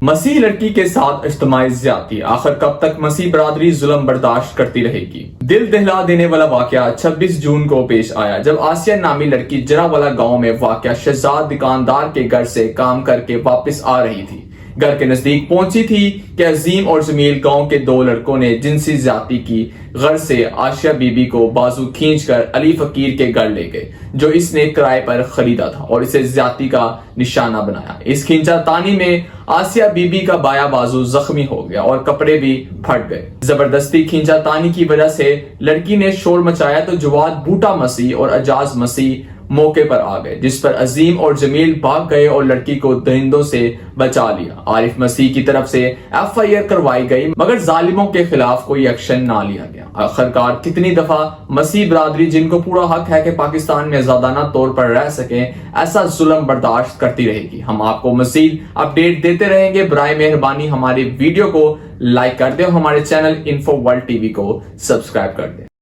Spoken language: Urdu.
مسیح لڑکی کے ساتھ اجتماعی زیادتی، آخر کب تک مسیح برادری ظلم برداشت کرتی رہے گی؟ دل دہلا دینے والا واقعہ 26 جون کو پیش آیا جب آسیہ نامی لڑکی جرا والا گاؤں میں واقع شہزاد دکاندار کے گھر سے کام کر کے واپس آ رہی تھی۔ گھر کے نزدیک پہنچی تھی کہ عظیم اور جمیل گاؤں کے دو لڑکوں نے جنسی زیادتی کی غرض سے آسیہ بی بی کو بازو کھینچ کر علی فقیر کے گھر لے گئے، جو اس نے کرائے پر خریدا تھا، اور اسے زیادتی کا نشانہ بنایا۔ اس کھینچا تانی میں آسیہ بی بی کا بایاں بازو زخمی ہو گیا اور کپڑے بھی پھٹ گئے۔ زبردستی کھینچا تانی کی وجہ سے لڑکی نے شور مچایا تو جواد بوٹا مسیح اور اجاز مسیح موقع پر آ گئے، جس پر عظیم اور جمیل بھاگ گئے اور لڑکی کو درندوں سے بچا لیا۔ عارف مسیح کی طرف سے FIR کروائی گئی، مگر ظالموں کے خلاف کوئی ایکشن نہ لیا گیا۔ آخرکار کتنی دفعہ مسیح برادری، جن کو پورا حق ہے کہ پاکستان میں آزادانہ طور پر رہ سکیں، ایسا ظلم برداشت کرتی رہے گی؟ ہم آپ کو مزید اپڈیٹ دیتے رہیں گے۔ برائے مہربانی ہماری ویڈیو کو لائک کر دیں اور ہمارے چینل انفو ورلڈ TV کو سبسکرائب کر دیں۔